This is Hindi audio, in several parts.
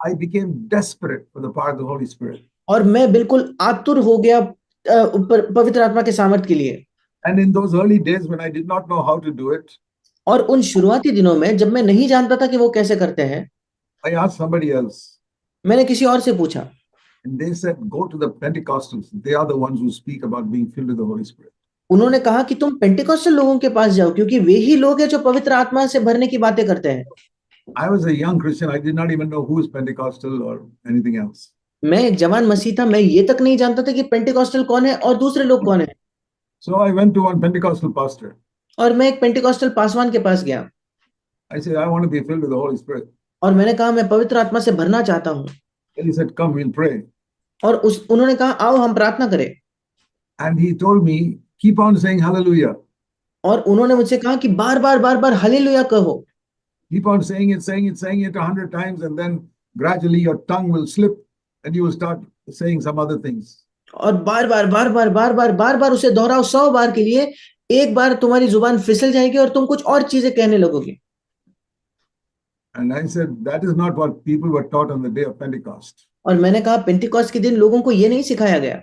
I became desperate for the power of the Holy Spirit. और मैं बिल्कुल आतुर हो गया पवित्र आत्मा के सामर्थ के लिए। And in those early days when I did not know how to do it, और उन शुरुआती दिनों में जब मैं नहीं जानता था कि वो कैसे करते हैं, I asked somebody else. मैंने किसी और से पूछा, And they said, go to the Pentecostals. They are the ones who speak about being filled with the Holy Spirit. उन्होंने कहा कि तुम पेंटिकॉस्टल लोगों के पास जाओ, क्योंकि वे ही लोग हैं जो पवित्र आत्मा से भरने की बातें करते हैं। I was a young Christian. I did not even know who is Pentecostal or anything else. मैं एक जवान मसीह था, मैं ये तक नहीं जानता था कि पेंटिकॉस्टल कौन है और दूसरे लोग कौन है। So I went to one Pentecostal pastor. और मैं एक पेंटिकॉस्टल पासवान के पास गया। I said, I want to be filled with the Holy Spirit. और मैंने कहा मैं पवित्र आत्मा से भरना चाहता हूँ। And he said, come, we'll pray. और उन्होंने कहा आओ हम प्रार्थना करें। And he told me, keep on saying hallelujah. और उन्होंने मुझसे कहा कि बार बार हालेलुया कहो। Keep on saying it 100 times, and then gradually your tongue will slip and you will start saying some other things. और बार उसे दोहराओ 100 बार के लिए, एक बार तुम्हारी जुबान फिसल जाएगी और तुम कुछ और चीजें कहने लगोगे। And I said, that is not what people were taught on the day of Pentecost. और मैंने कहा पेंटिकॉस्ट के दिन लोगों को ये नहीं सिखाया गया।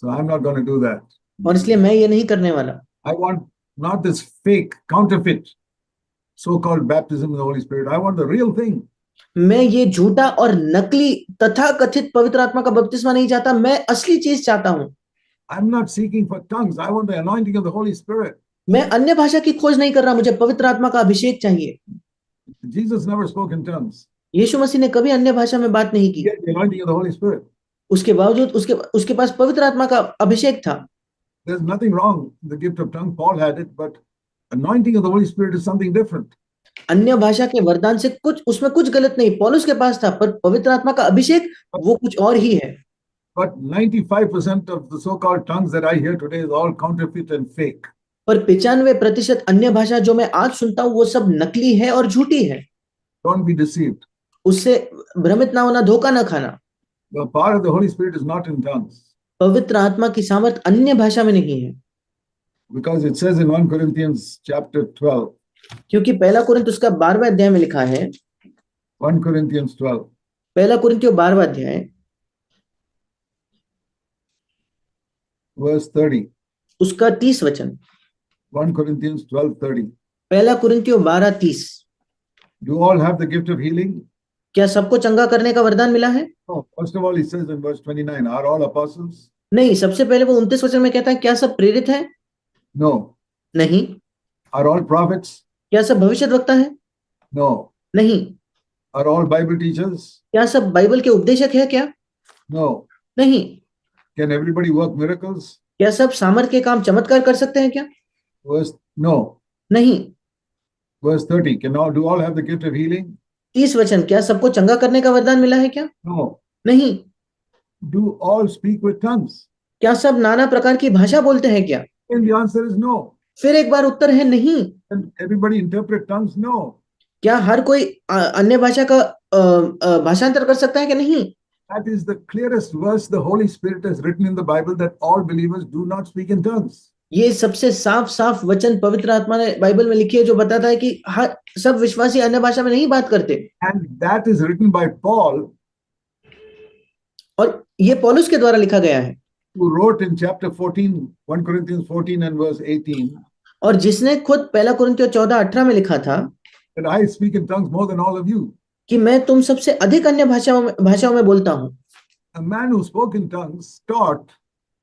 So I'm not going to do that. और इसलिए मैं ये नहीं करने वाला। I want not this fake, counterfeit, so-called baptism of the Holy Spirit. I want the real thing. मैं ये झूठा और नकली तथाकथित पवित्र आत्मा का बपतिस्मा नहीं चाहता, मैं असली चीज चाहता हूँ। I'm not seeking for tongues. I want the anointing of the Holy Spirit. मैं अन्य भाषा की खोज नहीं कर रहा, मुझे पवित्र आत्मा का अभिषेक चाहिए। Jesus never spoke in tongues. यीशु मसीह ने कभी अन्य भाषा में बात नहीं की। He had the anointing of the Holy Spirit. उसके बावजूद उसके पास पवित्र आत्मा का अभिषेक था। There's nothing wrong with the gift of tongue. Paul had it, but anointing of the Holy Spirit is something different. अन्य भाषा के वरदान से उसमें कुछ गलत नहीं, पौलुस के पास था, पर पवित्र आत्मा का अभिषेक वो कुछ और ही है। But 95% of the so-called tongues that I hear today is all counterfeit and fake. पर 95% अन्य भाषा जो मैं आज सुनता हूँ वो सब नकली है और झूठी है। Don't be deceived. उससे भ्रमित ना होना, धोखा ना खाना। The power of the Holy Spirit is not in tongues. पवित्र आत्मा की सामर्थ अन्य भाषा में नहीं है। Because it says in 1 Corinthians chapter 12. क्योंकि पहला कुरिन्थ उसका 12वां अध्याय में लिखा है। 1 Corinthians 12. पहला कुरिन्थियों 12वां अध्याय verse 30. उसका 30 वचन। 1 Corinthians 12:30. पहला कुरिन्थियों 12:30। Do all have the gift of healing? क्या सबको चंगा करने का वरदान मिला है? No. First of all, he says in verse 29, are all apostles? नहीं, सबसे पहले वो 29 वचन में कहता है क्या सब प्रेरित हैं? No. नहीं। Are all prophets? क्या सब भविष्यद्वक्ता हैं? No. नहीं। Are all Bible teachers? क्या सब बाइबल के उपदेशक हैं क्या? No. नहीं। Can everybody work miracles? क्या सब सामर्थ के काम चमत्कार कर सकते हैं क्या? No. नहीं। Verse 30, do all have the gift of healing? 30 वचन, क्या सबको चंगा करने का वरदान मिला है क्या? No. नहीं। Do all speak with tongues? क्या सब नाना प्रकार की भाषा बोलते हैं क्या? And the answer is no. फिर एक बार उत्तर है नहीं। And everybody interpret tongues? No. क्या हर कोई अन्य भाषा का भाषांतर कर सकता है कि नहीं? That is the clearest verse the Holy Spirit has written in the Bible, that all believers do not speak in tongues. ये सबसे साफ वचन पवित्र आत्मा ने बाइबल में लिखी है जो बताता है कि हर सब विश्वासी अन्य भाषा में नहीं बात करते। And that is written by Paul, और ये पौलुस के द्वारा लिखा गया है, who wrote in chapter 14, 1 Corinthians 14 and verse 18, और जिसने खुद पहला कुरिन्थियों 14:18 में लिखा था that I speak in tongues more than all of you. कि मैं तुम सबसे अधिक अन्य भाषाओं में बोलता हूँ। A man who spoke in tongues taught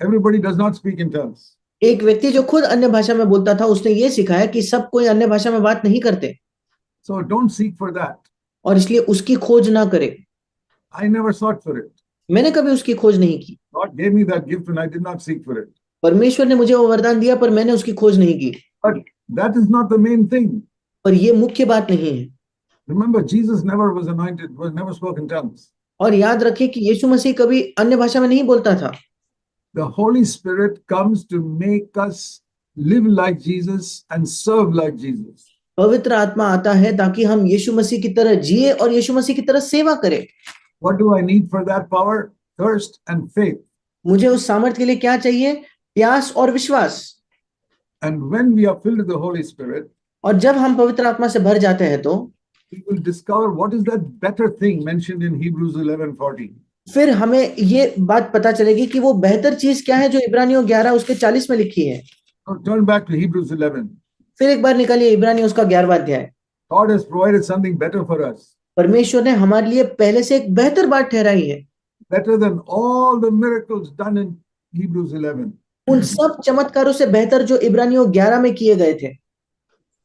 everybody does not speak in tongues. एक व्यक्ति जो खुद अन्य भाषा में बोलता था उसने ये सिखाया कि सब कोई अन्य भाषा में बात नहीं करते। So don't seek for that. और इसलिए उसकी खोज ना करे। I never sought for it. मैंने कभी उसकी खोज नहीं की। God gave me that gift and I did not seek for it. परमेश्वर ने मुझे वो वरदान दिया पर मैंने उसकी खोज नहीं की। But that is not the main thing. पर ये मुख्य बात नहीं है। Remember, Jesus never was anointed, never spoke in tongues. और याद रखें कि यीशु मसीह कभी अन्य भाषा में नहीं बोलता था। The Holy Spirit comes to make us live like Jesus and serve like Jesus. पवित्र आत्मा आता है ताकि हम यीशु मसीह की तरह जिए और यीशु मसीह की तरह सेवा करें। What do I need for that power? Thirst and faith. मुझे उस सामर्थ्य के लिए क्या चाहिए? प्यास और विश्वास। And when we are filled with the Holy Spirit, और जब हम पवित्र आत्मा से भर जाते हैं तो we will discover what is that better thing mentioned in Hebrews 11:40. फिर हमें ये बात पता चलेगी कि वो बेहतर चीज क्या है जो इब्रानियों 11 उसके 40 में लिखी है। Now turn back to Hebrews 11. फिर एक बार निकालिए इब्रानियों उसका 11वां अध्याय। God has provided something better for us, परमेश्वर ने हमारे लिए पहले से एक बेहतर बात ठहराई है, better than all the miracles done in Hebrews 11. उन सब चमत्कारों से बेहतर जो इब्रानियों 11 में किए गए थे।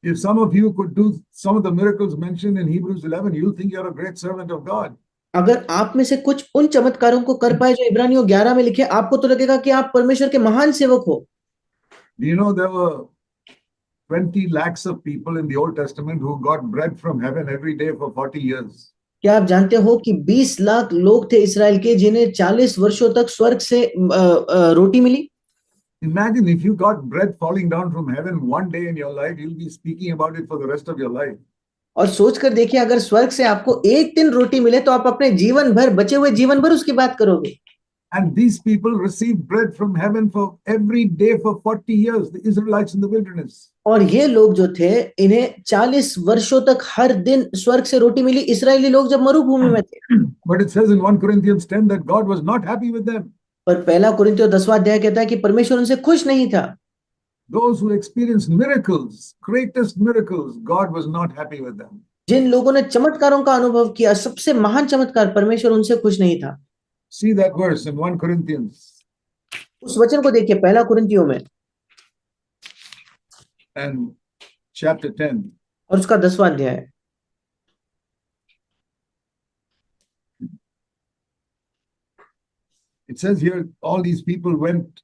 If some of you could do some of the miracles mentioned in Hebrews 11, you'll think you're a great servant of God. अगर आप में से कुछ उन चमत्कारों को कर पाए जो इब्रानियों 11 में लिखे, आपको तो लगेगा कि आप परमेश्वर के महान सेवक हो। Do you know there were 20 lakhs of people in the Old Testament who got bread from heaven every day for 40 years? क्या आप जानते हो कि 20 लाख लोग थे इसराइल के जिन्हें 40 वर्षों तक स्वर्ग से रोटी मिली। Imagine if you got bread falling down from heaven one day in your life, you'll be speaking about it for the rest of your life. और सोचकर देखिए, अगर स्वर्ग से आपको एक दिन रोटी मिले तो आप अपने जीवन भर, बचे हुए जीवन भर उसकी बात करोगे। And these people received bread from heaven for every day for 40 years, the Israelites in the wilderness. और ये लोग जो थे, इन्हें 40 वर्षों तक हर दिन स्वर्ग से रोटी मिली, इसराइली लोग जब मरुभूमि में थे। But it says in 1 Corinthians 10 that God was not happy with them. पर पहला कुरिन्थियों 10वां अध्याय कहता है कि परमेश्वर उनसे खुश नहीं था। Those who experienced miracles, greatest miracles, God was not happy with them. जिन लोगों ने चमत्कारों का अनुभव किया, सबसे महान चमत्कार, परमेश्वर उनसे खुश नहीं था। See that verse in 1 Corinthians उस वचन को देखिए पहला कुरिन्थियों में and chapter 10. और उसका 10वां अध्याय। It says here, all these people went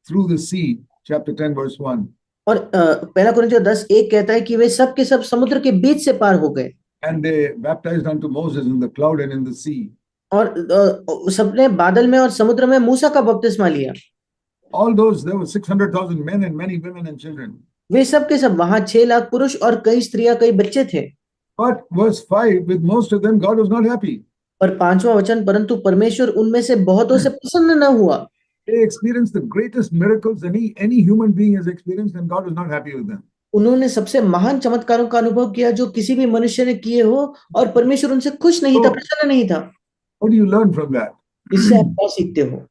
through the sea, chapter 10, verse 1. और पहला कुरिन्थियों 10:1 कहता है कि वे सब के सब समुद्र के बीच से पार हो गए। And they baptized unto Moses in the cloud and in the sea. और सबने बादल में और समुद्र में मूसा का बपतिस्मा लिया। All those, there were 600,000 men and many women and children. वे सब के सब वहां 6 लाख पुरुष और कई स्त्रियां, कई बच्चे थे। But verse 5, with most of them, God was not happy. और 5वां वचन, परंतु परमेश्वर उनमें से बहुतों से प्रसन्न न हुआ। They experienced the greatest miracles any human being has experienced, and God was not happy with them. उन्होंने सबसे महान चमत्कारों का अनुभव किया जो किसी भी मनुष्य ने किए हो, और परमेश्वर उनसे खुश नहीं था, प्रसन्न नहीं था। What do you learn from that? इससे आप क्या सीखते हो?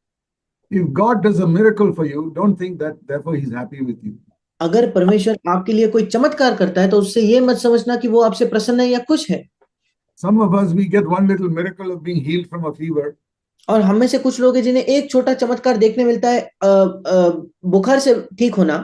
If God does a miracle for you, don't think that therefore He's happy with you. अगर परमेश्वर आपके लिए कोई चमत्कार करता है तो उससे ये मत समझना कि वो आपसे प्रसन्न है या खुश है। Some of us, we get one little miracle of being healed from a fever. और हम में से कुछ लोग हैं जिन्हें एक छोटा चमत्कार देखने मिलता है, बुखार से ठीक होना,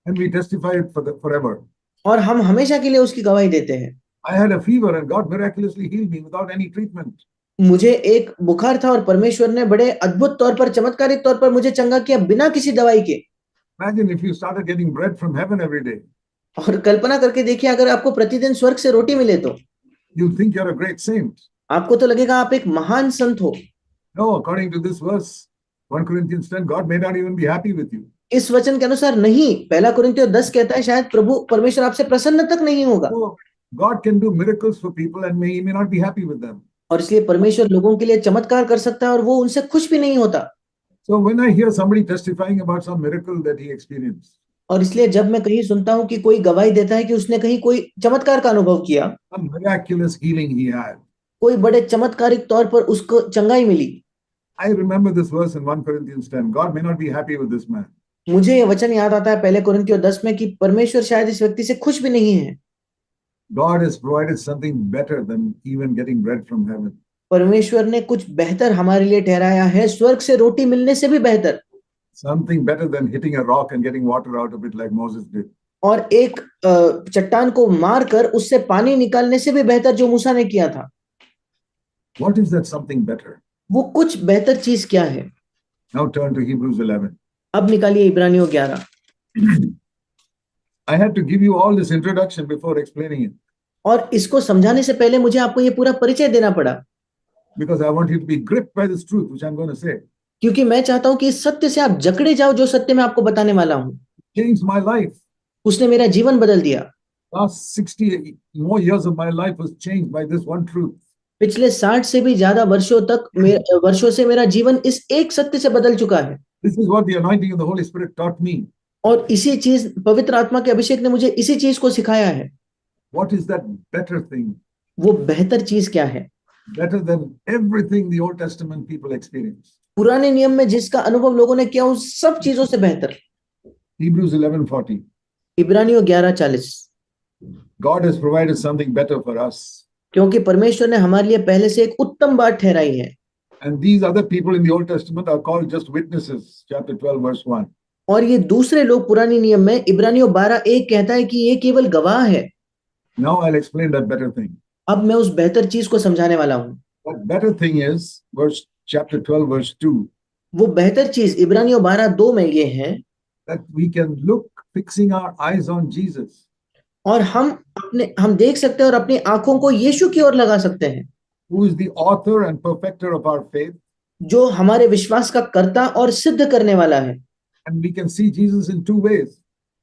And we testify it forever. और हम हमेशा के लिए उसकी गवाही देते हैं। I had a fever and God miraculously healed me without any treatment. मुझे एक बुखार था और परमेश्वर ने बड़े अद्भुत तौर पर, चमत्कारिक तौर पर मुझे चंगा किया बिना किसी दवाई के। Imagine if you started getting bread from heaven every day. और कल्पना करके देखिए, अगर आपको प्रतिदिन स्वर्ग से रोटी मिले तो You think you're a great saint. आपको तो लगेगा आप एक महान संत हो। No, according to this verse, 1 Corinthians 10, God may not even be happy with you. इस वचन के अनुसार नहीं। पहला कुरिन्थियों 10 कहता है शायद परमेश्वर आपसे प्रसन्न तक नहीं होगा। So God can do miracles for people and He may not be happy with them. और इसलिए परमेश्वर लोगों के लिए चमत्कार कर सकता है और वो उनसे खुश भी नहीं होता। So when I hear somebody testifying about some miracle that he experienced, और इसलिए जब मैं कहीं सुनता हूं कि कोई गवाही देता है कि उसने कहीं कोई चमत्कार का अनुभव किया, some miraculous healing he had, कोई बड़े चमत्कारिक तौर पर उसको चंगाई मिली, I remember this verse in 1 Corinthians 10. God may not be happy with this man. मुझे ये वचन याद आता है पहले कुरिन्थियों 10 में कि परमेश्वर शायद इस व्यक्ति से खुश भी नहीं है। God has provided something better than even getting bread from heaven. परमेश्वर ने कुछ बेहतर हमारे लिए ठहराया है, स्वर्ग से रोटी मिलने से भी बेहतर। Something better than hitting a rock and getting water out of it like Moses did. और एक चट्टान को मारकर उससे पानी निकालने से भी बेहतर जो मूसा ने किया था। What is that something better? वो कुछ बेहतर चीज क्या है? Now turn to Hebrews 11. अब निकालिए इब्रानियों 11। I had to give you all this introduction before explaining it और इसको समझाने से पहले मुझे आपको ये पूरा परिचय देना पड़ा, because I want you to be gripped by this truth which I'm going to say. क्योंकि मैं चाहता हूं कि इस सत्य से आप जकड़े जाओ जो सत्य मैं आपको बताने वाला हूं। Changed my life. उसने मेरा जीवन बदल दिया। Last 60 more years of my life was changed by this one truth. पिछले 60 से भी ज्यादा वर्षों से मेरा जीवन इस एक सत्य से बदल चुका है। This is what the anointing of the Holy Spirit taught me. और इसी चीज, पवित्र आत्मा के अभिषेक ने मुझे इसी चीज को सिखाया है। What is that better thing? वो बेहतर चीज क्या है? Better than everything the Old Testament people experienced. पुराने नियम में जिसका अनुभव लोगों ने किया, उन सब चीजों से बेहतर। Hebrews 11:40. इब्रानियों 11:40। God has provided something better for us. क्योंकि परमेश्वर ने हमारे लिए पहले से एक उत्तम बात ठहराई है। And these other people in the Old Testament are called just witnesses, chapter 12, verse 1. और ये दूसरे लोग पुराने नियम में, इब्रानियों 12:1 कहता है कि ये केवल गवाह है। Now I'll explain that better thing. अब मैं उस बेहतर चीज को समझाने वाला हूं। That better thing is chapter 12, verse 2. वो बेहतर चीज इब्रानियों 12:2 में ये है That we can look fixing our eyes on Jesus. और हम देख सकते हैं और अपनी आंखों को यीशु की ओर लगा सकते हैं, Who is the author and perfecter of our faith. जो हमारे विश्वास का कर्ता और सिद्ध करने वाला है। And we can see Jesus in two ways.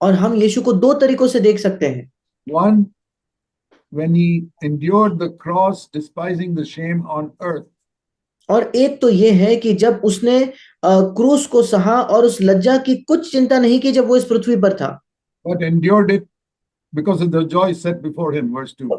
और हम यीशु को दो तरीकों से देख सकते हैं। One, when he endured the cross, despising the shame on earth. और एक तो ये है कि जब उसने क्रूस को सहा और उस लज्जा की कुछ चिंता नहीं की जब वो इस पृथ्वी पर था, But endured it because of the joy set before him, verse 2.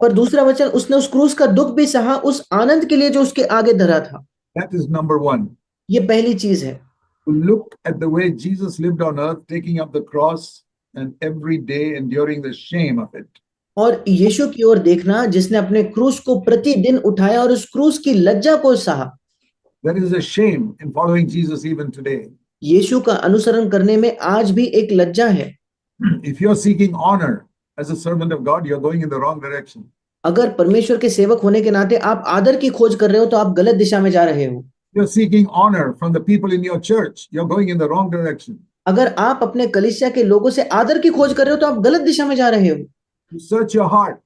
पर दूसरा वचन, उसने उस क्रूस का दुख भी सहा उस आनंद के लिए जो उसके आगे धरा था। That is number one. ये पहली चीज है। To look at the way Jesus lived on earth, taking up the cross and every day enduring the shame of it. और यीशु की ओर देखना, जिसने अपने क्रूस को प्रतिदिन उठाया और उस क्रूस की लज्जा को सहा। There is a shame in following Jesus even today. यीशु का अनुसरण करने में आज भी एक लज्जा है। If you're seeking honor as a servant of God, you're going in the wrong direction. अगर परमेश्वर के सेवक होने के नाते आप आदर की खोज कर रहे हो तो आप गलत दिशा में जा रहे हो। You're seeking honor from the people in your church, you're going in the wrong direction. अगर आप अपने कलीसिया के लोगों से आदर की खोज कर रहे हो तो आप गलत दिशा में जा रहे हो। You search your heart.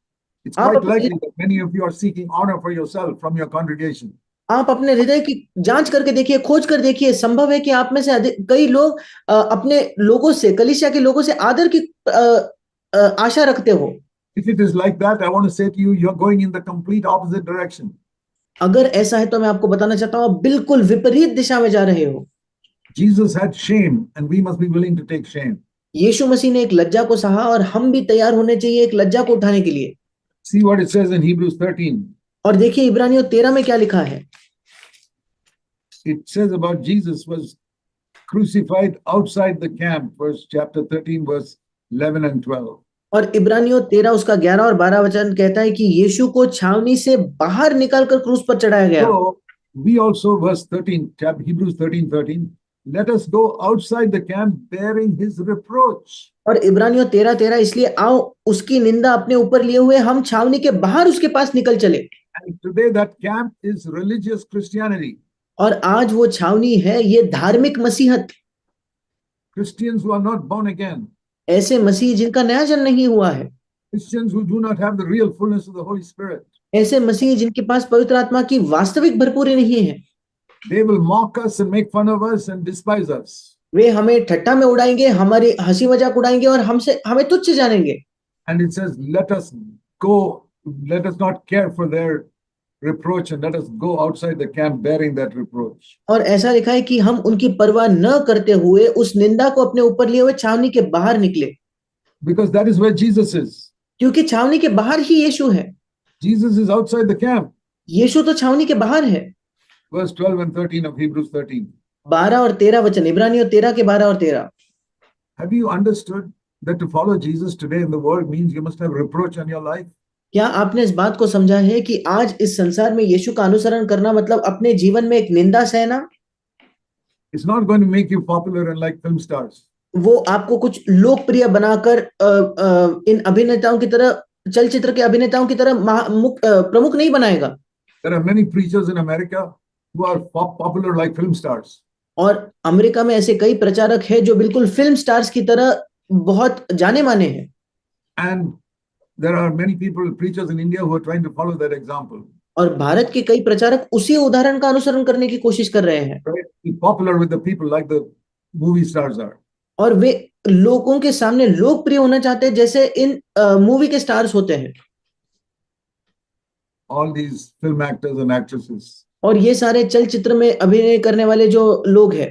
It's आप quite likely that many of you are seeking honor for yourself from your congregation. आप अपने हृदय की जांच करके देखिए, खोज कर देखिए, संभव है कि आप में से कई लोग अपने लोगों से, कलीसिया के लोगों से आदर की आशा रखते हो। If it is like that, I want to say to you, you're going in the complete opposite direction. अगर ऐसा है तो मैं आपको बताना चाहता हूं, आप बिल्कुल विपरीत दिशा में जा रहे हो। Jesus had shame, and we must be willing to take shame. यीशु मसीह ने एक लज्जा को सहा और हम भी तैयार होने चाहिए एक लज्जा को उठाने के लिए। See what it says in Hebrews 13. और देखिए इब्रानियों 13 में क्या लिखा है। It says about Jesus was crucified outside the camp, chapter 13, verse 11 and 12. और इब्रानियों 13 उसका 11 और 12 वचन कहता है कि यीशु को छावनी से बाहर निकालकर क्रूस पर चढ़ाया गया। So we also, verse 13, Hebrews 13:13, let us go outside the camp bearing his reproach. और इब्रानियों 13:13, इसलिए आओ उसकी निंदा अपने ऊपर लिए हुए हम छावनी के बाहर उसके पास निकल चले। And today that camp is religious Christianity. और आज वो छावनी है ये धार्मिक मसीहत। Christians who are not born again. ऐसे मसीह जिनका नया जन्म नहीं हुआ है। Christians who do not have the real fullness of the Holy Spirit. ऐसे मसीह जिनके पास पवित्र आत्मा की वास्तविक भरपूरी नहीं है। They will mock us and make fun of us and despise us. वे हमें ठट्टा में उड़ाएंगे, हमारी हंसी मजाक उड़ाएंगे और हमें तुच्छ जानेंगे। And it says, let us not care for their reproach and let us go outside the camp bearing that reproach. और ऐसा लिखा है कि हम उनकी परवाह न करते हुए उस निंदा को अपने ऊपर लिए हुए छावनी के बाहर निकले। Because that is where Jesus is. क्योंकि छावनी के बाहर ही यीशु है। Jesus is outside the camp. यीशु तो छावनी के बाहर है। Verse 12 and 13 of Hebrews 13. 12 और 13 वचन, इब्रानियों 13 के 12 और 13। Have you understood that to follow Jesus today in the world means you must have reproach on your life? क्या आपने इस बात को समझा है कि आज इस संसार में यीशु का अनुसरण करना मतलब अपने जीवन में एक निंदा सहना? It's not going to make you popular and like film stars. वो आपको कुछ लोकप्रिय बनाकर इन अभिनेताओं की तरह, चलचित्र के अभिनेताओं की तरह प्रमुख नहीं बनाएगा। There are many preachers in America who are popular like film stars. और अमेरिका में ऐसे कई प्रचारक हैं जो बिल्कुल फिल्म स्टार्स की तरह बहुत जाने माने हैं। And there are many preachers in India who are trying to follow that example. और भारत के कई प्रचारक उसी उदाहरण का अनुसरण करने की कोशिश कर रहे हैं। Be popular with the people like the movie stars are. और वे लोगों के सामने लोकप्रिय होना चाहते हैं जैसे इन मूवी के स्टार्स होते हैं। All these film actors and actresses. और ये सारे चलचित्र में अभिनय करने वाले जो लोग हैं,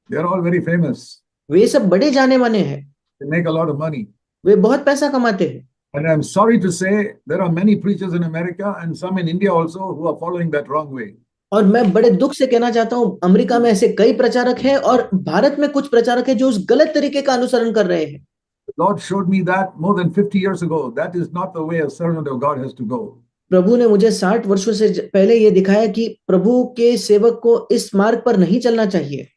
they are all very famous. वे सब बड़े जाने माने हैं। They make a lot of money. वे बहुत पैसा कमाते हैं। And I'm sorry to say, there are many preachers in America and some in India also who are following that wrong way. और मैं बड़े दुख से कहना चाहता हूं, अमेरिका में ऐसे कई प्रचारक हैं और भारत में कुछ प्रचारक हैं जो उस गलत तरीके का अनुसरण कर रहे हैं। The Lord showed me that more than 50 years ago. That is not the way a servant of God has to go. प्रभु ने मुझे 60 वर्षों से पहले ये दिखाया कि प्रभु के सेवक को इस मार्ग पर नहीं चलना चाहिए।